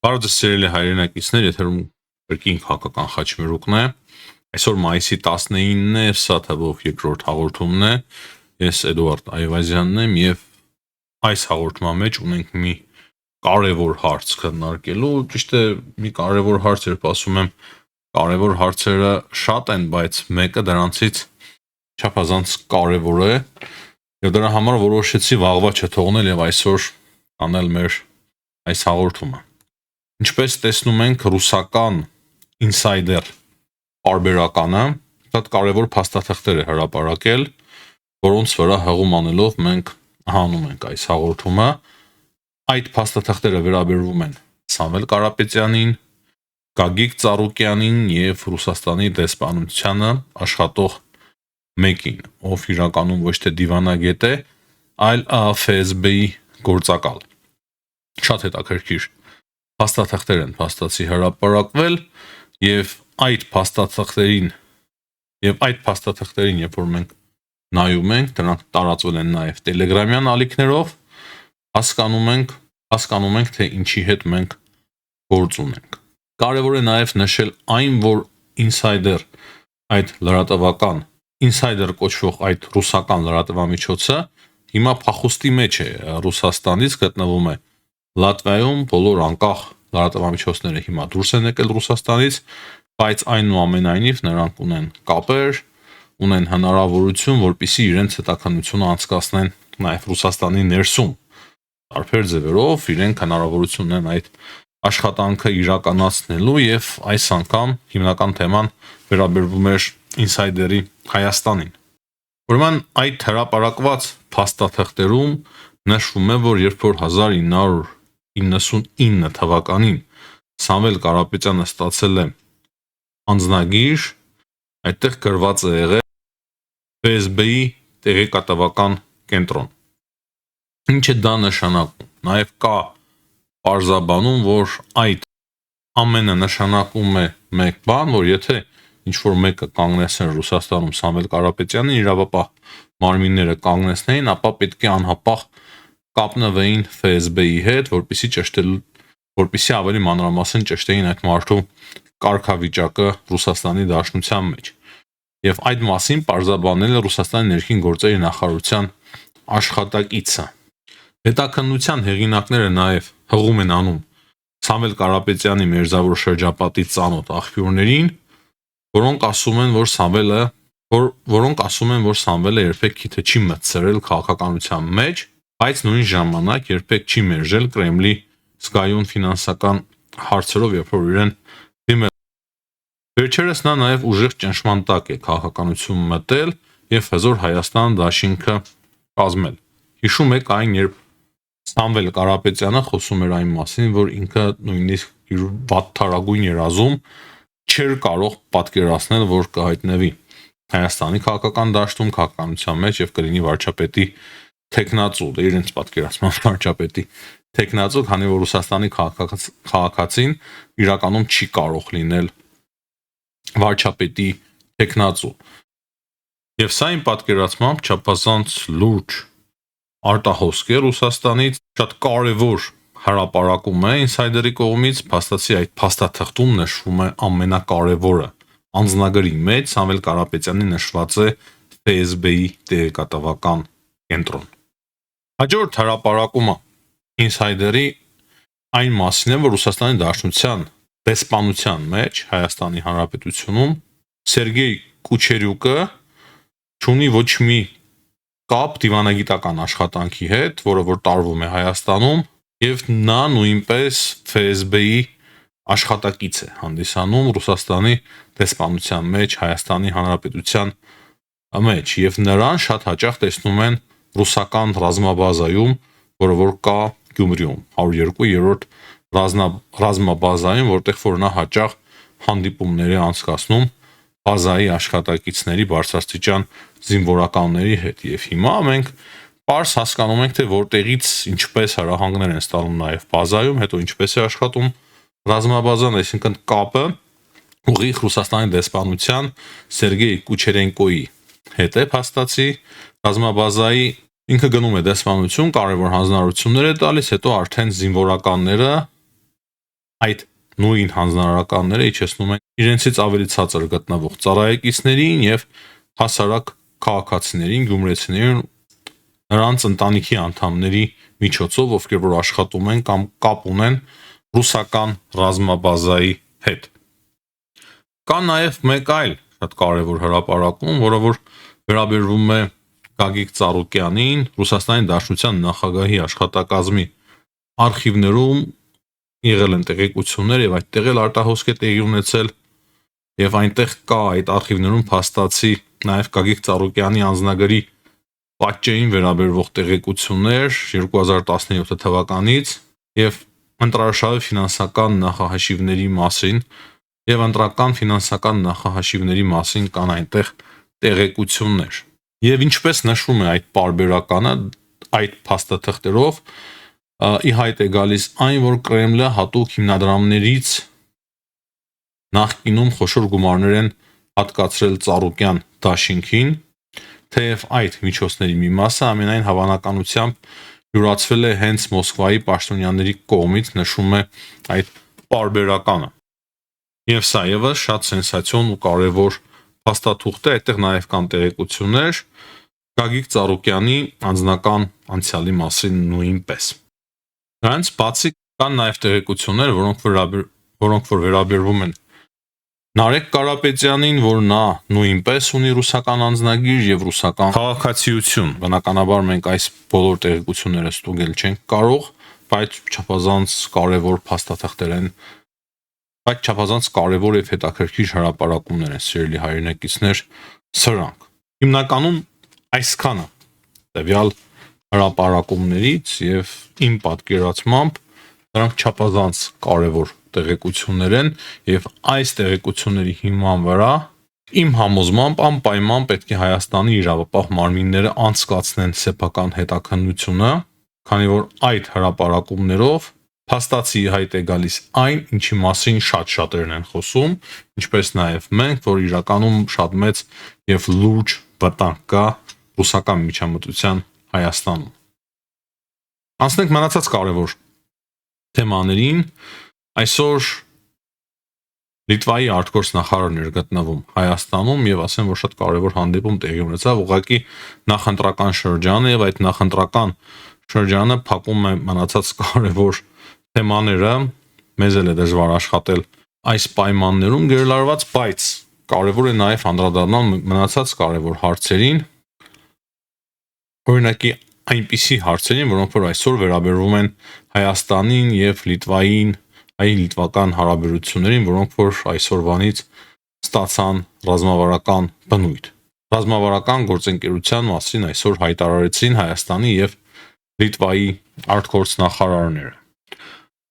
Բարոյ սիրելի հայրենակիցներ, եթերում կրկին քաղաքական խաչմերուկն է։ Այսօր մայիսի 19-ն է, սա թվով երկրորդ հաղորդումն է։ Ես Էդուարդ Այվազյանն եմ եւ այս հաղորդման մեջ ունենք մի կարևոր հարց քննարկելու, ճիշտ է, մի կարևոր հարց, երբ ասում եմ կարևոր հարցերը շատ են, բայց մեկը դրանցից չափազանց կարևոր է եւ դրա համար որոշեցի վաղվա չթողնել եւ այսօր անել մեր այս հաղորդումը։ Ինչպես տեսնում ենք, ռուսական ինսայդեր պարբերականը շատ կարևոր փաստաթղթեր է հրապարակել, որոնց վրա հղում անելով մենք հանում ենք այս հաղորդումը։ Այդ փաստաթղթերը վերաբերվում են Սամվել Կարապետյանին, Գագիկ Ծառուկյանին եւ Ռուսաստանի դեսպանությանը աշխատող մեկին, ով իրականում ոչ թե դիվանագետ է, այլ ՖՍԲ-ի գործակալ։ Շատ հետաքրքիր փաստաթղթեր են փաստացի հրապարակվել եւ այդ փաստաթղթերին, երբ որ մենք նայում ենք, դրանք տարածվել են նաեւ Telegram-յան ալիքներով, հասկանում ենք, թե ինչի հետ մենք գործ ունենք։ Կարևոր է նաեւ նշել այն, որ ինսայդեր, այդ լրատվական ինսայդեր կոչվող այդ ռուսական լրատվամիջոցը հիմա փախուստի մեջ է Ռուսաստանից, գտնվում է Լատվիայում, բոլոր անկախ լրատվամիջոցները հիմա դուրս են եկել Ռուսաստանից, բայց այնուամենայնիվ նրանք ունեն կապեր, ունեն հնարավորություն, որպեսզի իրենց հետաքննությունը անցկացնեն նաեւ Ռուսաստանի ներսում։ Տարբեր ձևերով իրենք հնարավորություն ունեն այդ աշխատանքը իրականացնելու եւ այս անգամ հիմնական թեման վերաբերվում էր ինսայդերի Հայաստանին։ Ուրեմն այդ հրապարակված փաստաթղթերում նշվում է, որ երբ որ 1999 թվականին Սամվել Կարապետյանը ստացել է անձնագիր, այդտեղ գրված է եղել ՖՍԲ-ի տեղեկատվական կենտրոն։ Ինչ է դա նշանակում։ Նաեւ կա պարզաբանում, որ այդ ամենը նշանակում է մեկ բան, որ եթե ինչ-որ մեկը կանգնեցնեն Ռուսաստանում Սամվել Կարապետյանին, իրավապահ մարմինները կանգնեցնեին, ապա պետք է անհապաղ կապնվեին ՖՍԲ-ի հետ, որպեսզի ավելի մանրամասն ճշտեին այդ մարդու կարգավիճակը Ռուսաստանի Դաշնության մեջ։ Եվ այդ մասին պարզաբանել է Ռուսաստանի ներքին գործերի նախարարության աշխատակիցը։ Հետաքննության հեղինակները նաեւ հղում են անում Սամվել Կարապետյանի մերձավոր շրջապատի ծանոթ աղբյուրներին, որոնք ասում են, որ Սամվելը երբեք քիթը չի մտցրել քաղաքականության մեջ, բայց նույն ժամանակ երբեք չի մերժել Կրեմլի զգայուն ֆինանսական հարցերով, երբ որ իրեն դիմել։ Վերջերս նա նաեւ ուժեղ ճնշման տակ է քաղաքականություն մտել եւ հզոր Հայաստան դաշինքը կազմել։ Հիշում եք այն, երբ Սամվել Կարապետյանը խոսում էր այն մասին, որ ինքը նույնիսկ իր վատթարագույն երազում չէր կարող պատկերացնել, որ կհայտնվի Հայաստանի քաղաքական դաշտում, քաղաքականության մեջ եւ կլինի վարչապետի տեխնացու, իրենց պատկերացման վարչապետի տեխնացու, քանի որ Ռուսաստանի քաղաքացին իրականում չի կարող լինել վարչապետի տեխնացու։ Եվ սա իմ պատկերացմամբ չափազանց լուրջ արտահոսք է Ռուսաստանից, շատ կարևոր հրապարակում է ինսայդերի կողմից, փաստացի այդ փաստաթղթում նշվում է ամենակարևորը։ Անձնագրի մեջ Սամվել Կարապետյանի նշված է ՖՍԲ-ի տեղեկատվական կենտրոն։ Հաջորդ հրապարակումը ինսայդերի այն մասին է, որ Ռուսաստանի Դաշնության դեսպանության մեջ Հայաստանի Հանրապետությունում Սերգեյ Կուչերյուկը չունի ոչ մի կապ դիվանագիտական աշխատանքի հետ, որը որ տարվում է Հայաստանում, եւ նա նույնպես ՖՍԲ-ի աշխատակից է հանդիսանում Ռուսաստանի դեսպանության մեջ Հայաստանի Հանրապետության մեջ եւ նրան շատ հաճախ տեսնում են ռուսական ռազմաբազայում, որը որ կա Գյումրիում 102-րդ ռազմաբազայում, որտեղ որ նա հաճախ հանդիպումներ է անցկացնում բազայի աշխատակիցների բարձրաստիճան զինվորականների հետ եւ հիմա մենք պարզ հասկանում ենք, թե որտեղից ինչպես հրահանգներ են ստանում նաեւ բազայում, հետո ինչպես է աշխատում ռազմաբազան, այսինքն կապը ուղիղ Ռուսաստանի դեսպանության Սերգեյ Կուչերենկոյի հետ է փաստացի ռազմաբազայի ինքը գնում է դեսպանություն, կարևոր հանձնարարություններ է տալիս, հետո արդեն զինվորականները այդ նույն հանձնարարականները իջեցնում են իրենցից ավելի ցածր գտնվող ծառայեկիցներին եւ հասարակ քաղաքացիներին, գյումրեցիներին, նրանց ընտանիքի անդամների միջոցով, ովքեր որ աշխատում են կամ կապ ունեն ռուսական ռազմաբազայի հետ։ Կա նաև մեկ այլ շատ կարևոր հրապարակում, որը որ վերաբերվում է Գագիկ Ծառուկյանին, Ռուսաստանի Դաշնության նախագահի աշխատակազմի արխիվներում եղել են տեղեկություններ եւ այդտեղ էլ արտահոսք է տեղի ունեցել եւ այնտեղ կա այդ արխիվներում փաստացի նաեւ Գագիկ Ծառուկյանի անձնագրի պատճեին վերաբերվող տեղեկություններ 2017 թվականից եւ ընտրարշավի ֆինանսական նախահաշիվների մասին եւ ընտրական ֆինանսական նախահաշիվների մասին կան այնտեղ տեղեկություններ։ Եվ ինչպես նշվում է այդ պարբերականը, այդ փաստաթղթերով ի հայտ է գալիս այն, որ Կրեմլը հատուկ հիմնադրամներից նախկինում խոշոր գումարներ են հատկացրել Ծառուկյան դաշինքին, թեև այդ միջոցների մի մասը ամենայն հավանականությամբ յուրացվել է հենց Մոսկվայի պաշտոնյաների կողմից, նշում է այդ պարբերականը։ Եվ սա եւս շատ սենսացիոն ու կարևոր փաստաթուղթ է, այդտեղ նաև կան տեղեկություններ Գագիկ Ծառուկյանի անձնական անցյալի մասին նույնպես։ Նրանց բացի կան նաև տեղեկություններ, որոնք վերաբերվում են Նարեկ Կարապետյանին, որ նա նույնպես ունի ռուսական անձնագիր եւ ռուսական քաղաքացիություն։ Բնականաբար մենք այս բոլոր տեղեկությունները ստուգել չենք կարող, բայց չափազանց կարևոր փաստաթղթեր են, բայց չափազանց կարևոր եւ հետաքրքիր հրապարակումներ են, սիրելի հայրենակիցներ, սրանք։ Հիմնականում այսքանը տվյալ հրապարակումներից եւ իմ պատկերացմամբ դրանք չափազանց կարևոր տեղեկություններ են եւ այս տեղեկությունների հիման վրա իմ համոզմամբ անպայման պետք է Հայաստանի իրավապահ մարմինները անցկացնեն սեփական հետաքննությունը, քանի որ այդ հրապարակումներով փաստացի հայտ է գալիս այն, ինչի մասին շատ-շատերն են խոսում, ինչպես նաեւ մենք, որ իրականում շատ մեծ եւ լուրջ վտանգ կա ռուսական միջամտության Հայաստանում։ Անցնենք մնացած կարևոր թեմաներին։ Այսօր Լիտվայի արտգործնախարարն էր գտնվում Հայաստանում եւ ասեմ, որ շատ կարևոր հանդիպում տեղի ունեցավ, ուղղակի նախընտրական շրջանը եւ այդ նախընտրական շրջանը փակում է մնացած կարևոր թեմաները, մեզ էլ է դժվար աշխատել այս պայմաններում գերլարված, բայց կարևոր է նաեւ անդրադառնալ մնացած կարևոր հարցերին, օրինակի այնպիսի հարցերին, որոնք որ այսօր վերաբերվում են Հայաստանին եւ Լիտվային, այլ լիտվական հարաբերություններին, որոնք որ այսօրվանից ստացան ռազմավարական բնույթ։ Ռազմավարական գործընկերության մասին այսօր հայտարարեցին Հայաստանի եւ Լիտվայի արտգործնախարարները։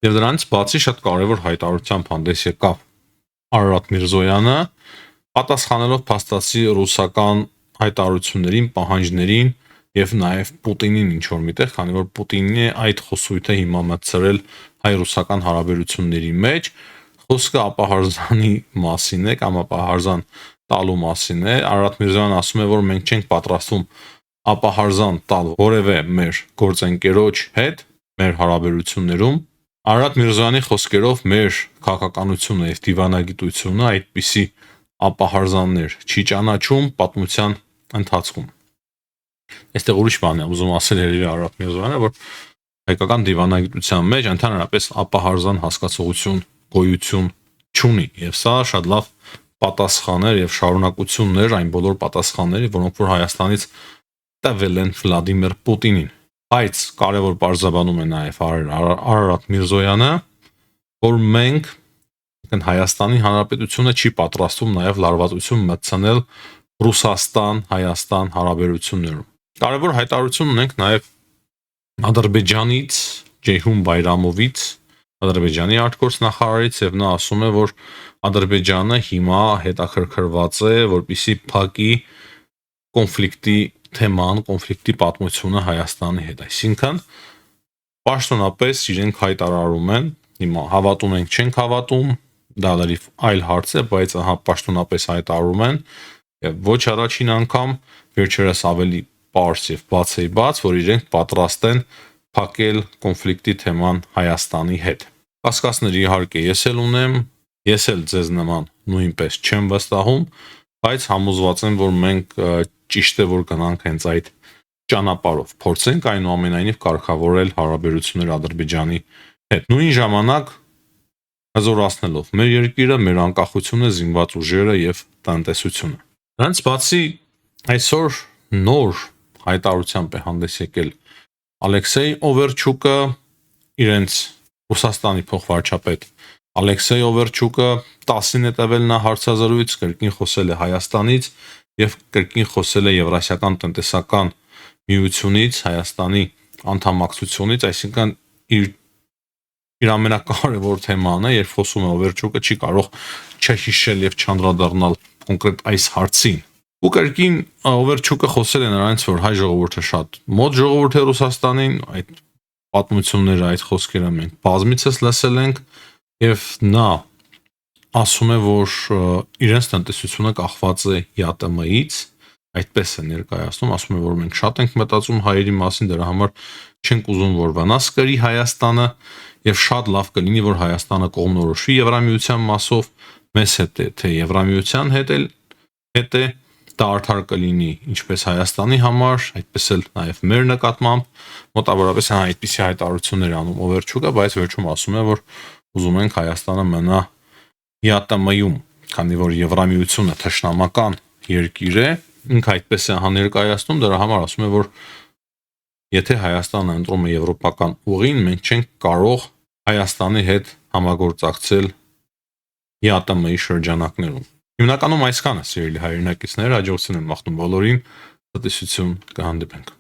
Եվ դրանից բացի շատ կարևոր հայտարարությամբ հանդես եկավ Արարատ Միրզոյանը, պատասխանելով փաստացի ռուսական հայտարարություններին, պահանջներին եւ նաեւ Պուտինին ինչ որ միտեղ, քանի որ Պուտինն է այդ խոսույթը հիմա մտցրել հայ-ռուսական հարաբերությունների մեջ, խոսքը ապահարզանի մասին է կամ ապահարզան տալու մասին է։ Արարատ Միրզոյանը ասում է, որ մենք չենք պատրաստվում ապահարզան տալ որևէ մեր գործընկերոջ հետ մեր հարաբերություններում։ Արարատ Միրզոյանի խոսքերով մեր քաղաքականությունը եւ դիվանագիտությունը այդպիսի ապահարզաններ չի ճանաչում պատմության ընթացքում։ Այստեղ ուրիշ բան է ուզում ասել Արարատ Միրզոյանը, որ հայկական դիվանագիտության մեջ ընդհանրապես ապահարզան հասկացողություն գոյություն չունի եւ սա շատ լավ պատասխաններ եւ շարունակություններ այն բոլոր պատասխանների, որոնք որ Հայաստանից տվել են Վլադիմիր Պուտինին։ Բայց կարևոր բարձրաբանում է նաեւ Արարատ Միրզոյանը, որ մենք Հայաստանի Հանրապետությունը չի պատրաստվում նաեւ լարվածություն մտցնել Ռուսաստան-Հայաստան հարաբերություններում։ Կարևոր հայտարարություն ունենք նաեւ Ադրբեջանից Ջեյհուն Բայրամովից, Ադրբեջանի արտգործնախարարից, եւ նա ասում է, որ Ադրբեջանը հիմա հետաքրքրված է, որպեսզի փակի կոնֆլիկտի թեման, կոնֆլիկտի պատմությունը Հայաստանի հետ։ Այսինքն պաշտոնապես իրենք հայտարարում են, հիմա հավատում ենք, չենք հավատում, դա լրիվ այլ հարց է, բայց ահա պաշտոնապես հայտարարում են եւ ոչ առաջին անգամ, վերջերս ավելի պարզ եւ բաց, որ իրենք պատրաստ են փակել կոնֆլիկտի թեման Հայաստանի հետ։ Կասկածների իհարկե ես էլ ունեմ, ես էլ ձեզ նման նույնպես չեմ վստահում, բայց համոզված եմ, որ մենք ճիշտ է որ գնանք հենց այդ ճանապարհով, փորձենք այնուամենայնիվ կարգավորել հարաբերություններ Ադրբեջանի հետ։ Նույն ժամանակ հզորացնելով մեր երկիրը, մեր անկախությունը, զինված ուժերը եւ տնտեսությունը։ Դրանից բացի այսօր նոր հայտարարությամբ է հանդես եկել Ալեքսեյ Օվերչուկը, իրենց Ռուսաստանի փոխվարչապետ Ալեքսեյ Օվերչուկը 10-ին է տվել նա հարցազրույց, կրկին խոսել է Հայաստանից եւ կրկին խոսել է Եվրասիական տնտեսական միությունից, Հայաստանի անդամակցությունից, այսինքն իր ամենակարևոր թեման է, երբ խոսում է Օվերչուկը, չի կարող չհիշել եւ չանդրադառնալ կոնկրետ այս հարցին։ Ու կրկին Օվերչուկը խոսել է նրանից, որ հայ ժողովուրդը շատ մոտ ժողովուրդ է Ռուսաստանին, այդ պատմությունները, այդ խոսքերը մենք բազմիցս լսել ենք եւ նա ասում է, որ իրենց տնտեսությունը կախված է ԵԱՏՄ-ից, այդպես է ներկայացնում, ասում է, որ մենք շատ ենք մտածում հայերի մասին, դրա համար չենք ուզում, որ վնաս կրի Հայաստանը եւ շատ լավ կլինի, որ Հայաստանը կողմնորոշվի Եվրամիության մասով, մեզ հետ է, թե Եվրամիության հետ է, դա արդար կլինի ինչպես Հայաստանի համար, այդպես էլ նաեւ մեր նկատմամբ, մոտավորապես այդպիսի հայտարարություններ անում Օվերչուկը, բայց վերջում ասում է, որ ուզում ենք Հայաստանը մնա ԵԱՏՄ-ում, քանի որ Եվրամիությունը թշնամական երկիր է, ինքը այդպես է ներկայացնում, դրա համար ասում է, որ եթե Հայաստանը ընտրում է եվրոպական ուղին, մենք չենք կարող Հայաստանի հետ համագործակցել ԵԱՏՄ-ի շրջանակներում։ Հիմնականում այսքանը, սիրելի հայրենակիցներ, հաջողություն եմ մաղթում բոլորին, ցտեսություն, կհանդիպենք։